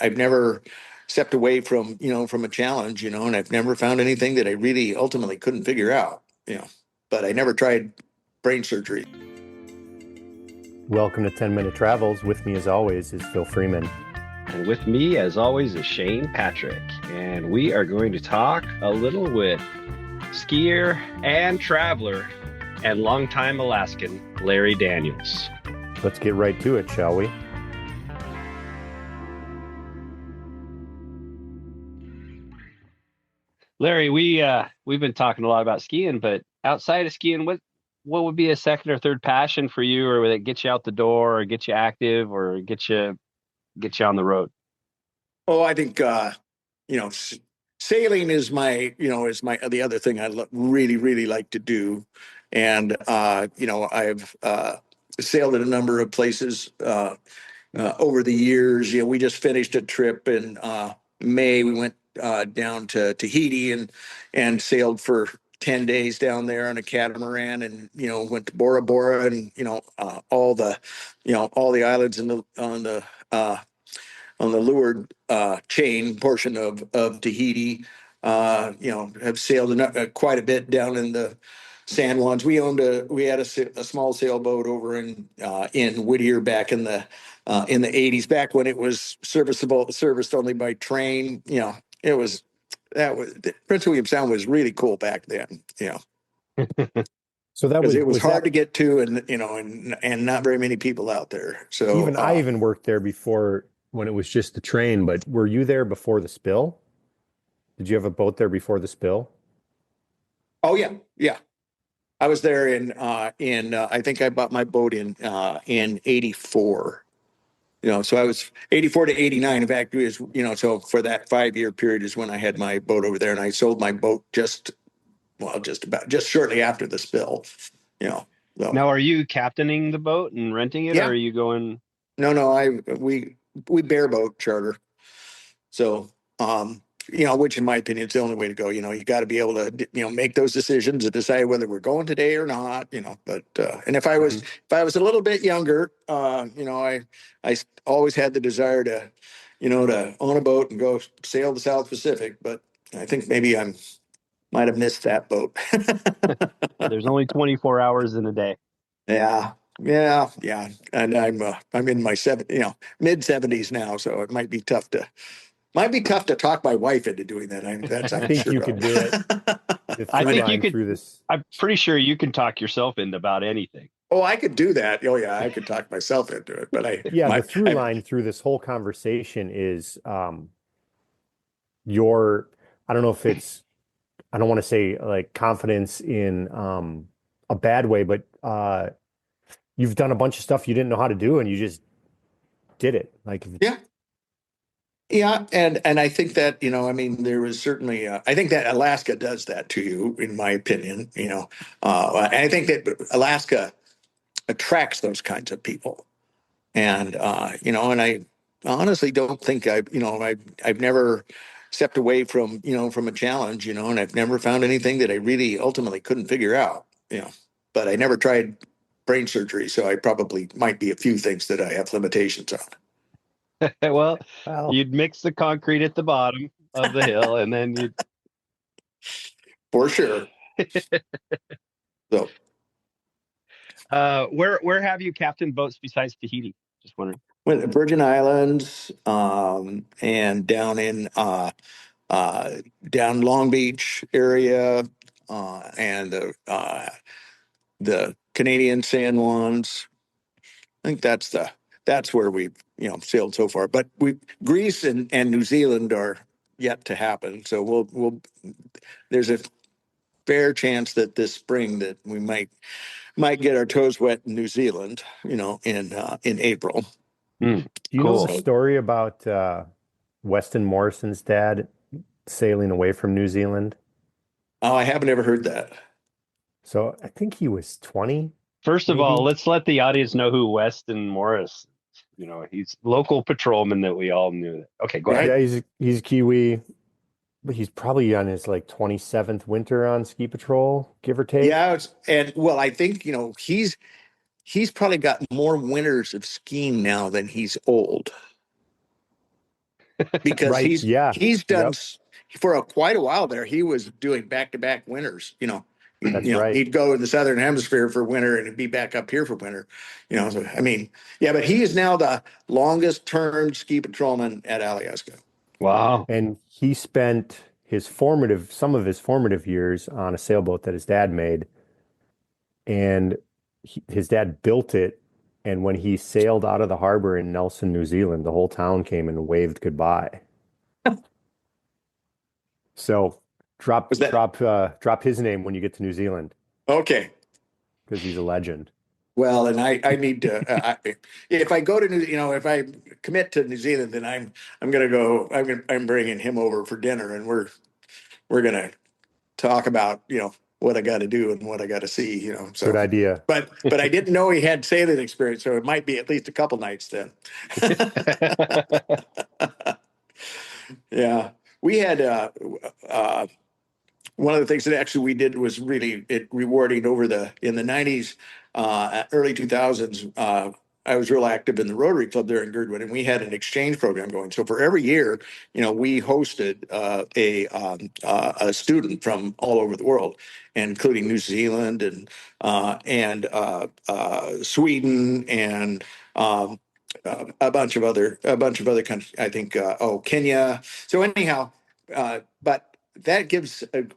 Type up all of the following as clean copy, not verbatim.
I've never stepped away from, from a challenge, and I've never found anything that I really ultimately couldn't figure out, but I never tried brain surgery. Welcome to 10-Minute Travels. With me, as always, is Phil Freeman. And with me, as always, is Shane Patrick. And we are going to talk a little with skier and traveler and longtime Alaskan, Larry Daniels. Let's get right to it, shall we? Larry, we've been talking a lot about skiing, but outside of skiing, what would be a second or third passion for you, or would it get you out the door, or get you active, or get you on the road? Oh, I think sailing is my the other thing I really really like to do, and I've sailed at a number of places over the years. We just finished a trip in May. We went down to Tahiti and sailed for 10 days down there on a catamaran, and went to Bora Bora, and all the islands on the leeward chain portion of Tahiti. Have sailed quite a bit down in the San Juans. We had a small sailboat over in Whittier back in the 80s, back when it was serviced only by train. Prince William Sound was really cool back then. So it was hard to get to, and not very many people out there. So I even worked there before, when it was just the train. But were you there before the spill? Did you have a boat there before the spill? Oh yeah. I was there in I think I bought my boat in '84. So I was 84 to 89. In fact, is so for that 5-year period is when I had my boat over there, and I sold my boat just shortly after the spill. So. Now, are you captaining the boat and renting it, Yeah. or are you going? No, we bareboat charter. So, which in my opinion is the only way to go. You got to be able to, make those decisions and decide whether we're going today or not. But and if I was a little bit younger, I always had the desire to, to own a boat and go sail the South Pacific. But I think maybe might have missed that boat. There's only 24 hours in a day. Yeah. And I'm in my mid 70s now, so it might be tough to talk my wife into doing that. I think you could do it. I think you could. Through this. I'm pretty sure you can talk yourself into about anything. Oh, I could do that. Oh yeah, I could talk myself into it. But the through line through this whole conversation is your, I don't know if it's, I don't want to say like confidence in a bad way, but you've done a bunch of stuff you didn't know how to do, and you just did it. Like, yeah, and I think that there was certainly I think that Alaska does that to you, in my opinion. And I think that Alaska attracts those kinds of people, and and I honestly don't think I've never stepped away from from a challenge, and I've never found anything that I really ultimately couldn't figure out. But I never tried brain surgery, so I probably might be a few things that I have limitations on. Well, you'd mix the concrete at the bottom of the hill, and then you'd. For sure. So, where have you captained boats besides Tahiti? Just wondering. Went to Virgin Islands, and down in down Long Beach area, and the Canadian San Juans. I think that's where we've sailed so far. But Greece and New Zealand are yet to happen. So we'll there's a fair chance that this spring that we might get our toes wet in New Zealand. In April. Do you know the story about Weston Morrison's dad sailing away from New Zealand? Oh, I haven't ever heard that. So I think he was 20. First of all, let's let the audience know who Weston Morris. He's local patrolman that we all knew. Okay, go ahead. Yeah, he's Kiwi, but he's probably on his like 27th winter on ski patrol, give or take. Yeah, I think he's probably got more winters of skiing now than he's old. because Right. Yeah. he's done Yep. for quite a while there. He was doing back-to-back winters. That's right. He'd go to the southern hemisphere for winter and he'd be back up here for winter. So I mean, yeah, but he is now the longest term ski patrolman at Alyeska. Wow. And he spent some of his formative years on a sailboat that his dad made. And his dad built it. And when he sailed out of the harbor in Nelson, New Zealand, the whole town came and waved goodbye. So drop Was that drop his name when you get to New Zealand okay? because he's a legend. Well, and I need to. If I go to if I commit to New Zealand, then I'm gonna go. I'm bringing him over for dinner, and we're gonna talk about what I got to do and what I got to see. So Good idea. but I didn't know he had sailing experience, so it might be at least a couple nights then. Yeah, we had one of the things that actually we did was really rewarding in the 90s, early 2000s. I was real active in the Rotary Club there in Girdwood, and we had an exchange program going. So for every year, we hosted a student from all over the world, including New Zealand and Sweden and a bunch of other countries. I think Kenya. So anyhow, but that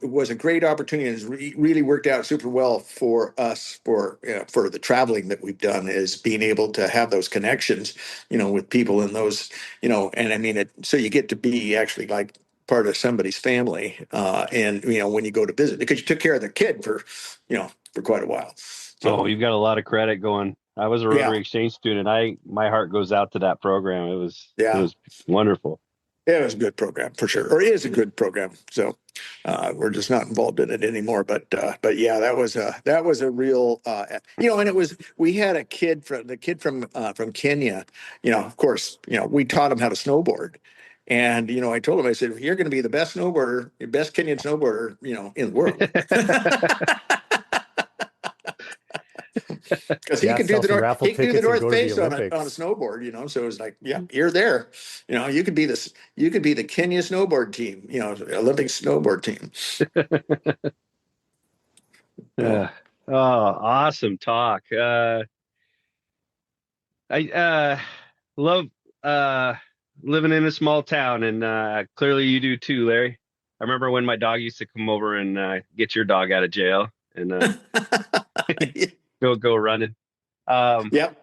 was a great opportunity, and has really worked out super well for us for the traveling that we've done, is being able to have those connections, with people in those, and I mean so you get to be actually like part of somebody's family, and when you go to visit, because you took care of the kid for quite a while. So You've got a lot of credit going. I was a Rotary Exchange student. My heart goes out to that program. It was wonderful. It was a good program for sure, or is a good program. So we're just not involved in it anymore. But yeah, that was a real and we had a kid from Kenya. Of course, we taught him how to snowboard, and I told him, I said, you're going to be the best snowboarder, the best Kenyan snowboarder, in the world. Because he could do the North Face on a snowboard, so it was like, yeah, you're there. You could be the Kenya snowboard team, Olympic snowboard team. Awesome talk. I love living in a small town, and clearly you do too, Larry. I remember when my dog used to come over and get your dog out of jail and go running. Yep.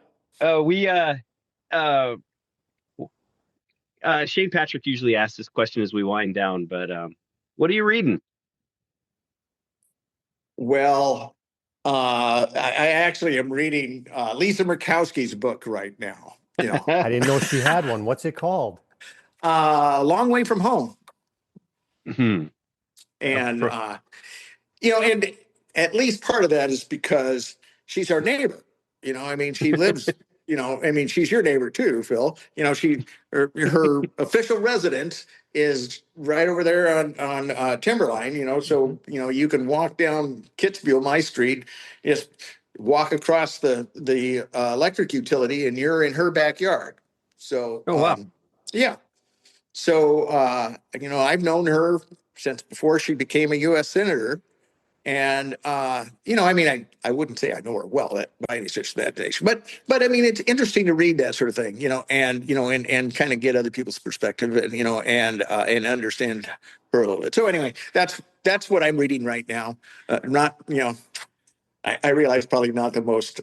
Shane Patrick usually asks this question as we wind down, but what are you reading? Well, I actually am reading Lisa Murkowski's book right now. I didn't know she had one. What's it called? Long Way from Home. Mm-hmm. And and at least part of that is because she's our neighbor. I mean, she lives. She's your neighbor too, Phil. Her official residence is right over there on Timberline. So you can walk down Kitzbühel, my street, just walk across the electric utility, and you're in her backyard. So wow. Yeah. So I've known her since before she became a U.S. senator. And I wouldn't say I know her well by any stretch of that nation, but I mean, it's interesting to read that sort of thing, and kind of get other people's perspective, and understand her a little bit. So anyway, that's what I'm reading right now. Not, I realize probably not the most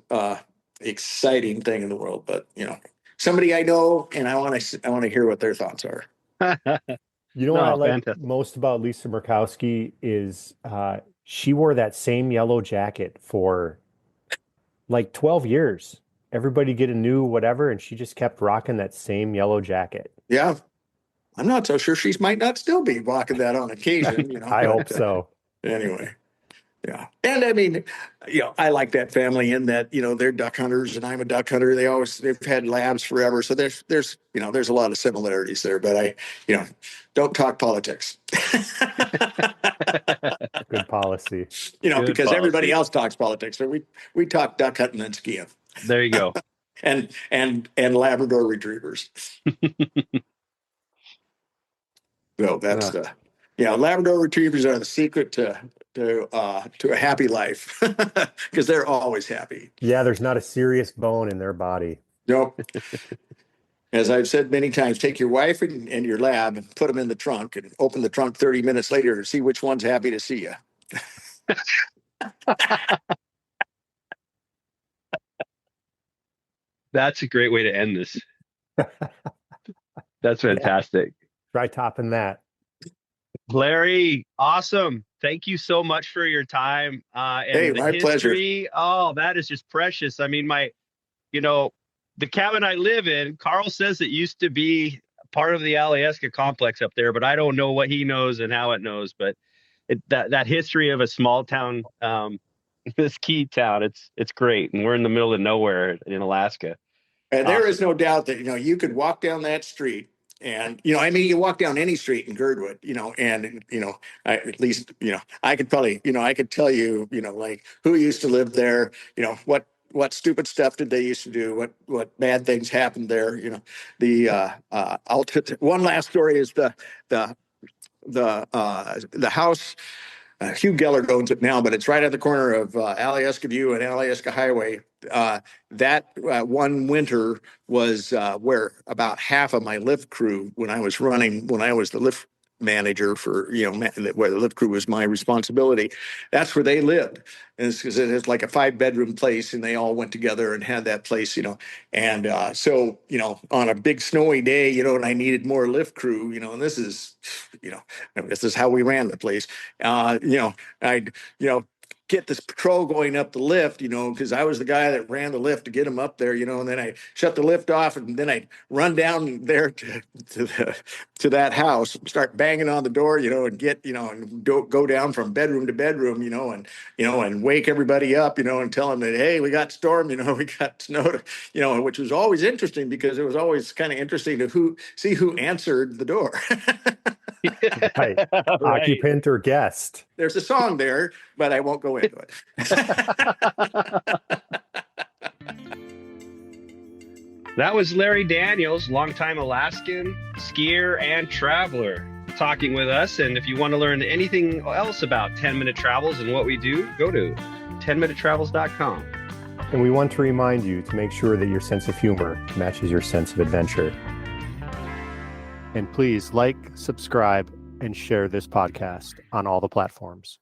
exciting thing in the world, but somebody I know, and I want to hear what their thoughts are. What I like most about Lisa Murkowski is she wore that same yellow jacket for like 12 years. Everybody get a new whatever, and she just kept rocking that same yellow jacket. Yeah. I'm not so sure she might not still be rocking that on occasion. I hope so. Anyway. Yeah. And I mean, I like that family in that, they're duck hunters and I'm a duck hunter. They've had labs forever. So there's a lot of similarities there, but don't talk politics. Good policy. Because everybody else talks politics. So we talk duck hunting and skiing. There you go. and Labrador retrievers. So that's Labrador retrievers are the secret to a happy life because they're always happy. Yeah, there's not a serious bone in their body. Nope. As I've said many times, take your wife and your lab and put them in the trunk and open the trunk 30 minutes later to see which one's happy to see you. That's a great way to end this. That's fantastic. Try topping that. Larry, awesome. Thank you so much for your time. And my history, oh, that is just precious. I mean, the cabin I live in, Carl says it used to be part of the Alyeska complex up there, but I don't know what he knows and how it knows. But that history of a small town, this key town, it's great. And we're in the middle of nowhere in Alaska. And there is no doubt that, you could walk down that street and, you walk down any street in Girdwood, and, at least, I could probably, I could tell you, like who used to live there, what stupid stuff did they used to do? What bad things happened there? One last story is the house. Hugh Gellert owns it now, but it's right at the corner of Alyeska View and Alyeska Highway. That one winter was where about half of my lift crew, when I was the lift manager for, where the lift crew was my responsibility, that's where they lived. And it's because it's like a 5-bedroom place and they all went together and had that place, and so, on a big snowy day, and I needed more lift crew, and this is how we ran the place. I'd, get this patrol going up the lift, because I was the guy that ran the lift to get them up there, and then I shut the lift off and then I'd run down there to that house, start banging on the door, and get, and go down from bedroom to bedroom, and wake everybody up, and tell them that, hey, we got storm, we got snow, which was always interesting because it was always kind of interesting to see who answered the door. Right. Occupant or guest. There's a song there, but I won't go into it. That was Larry Daniels, longtime Alaskan skier and traveler, talking with us. And if you want to learn anything else about 10-minute travels and what we do, go to 10minutetravels.com. And we want to remind you to make sure that your sense of humor matches your sense of adventure. And please like, subscribe, and share this podcast on all the platforms.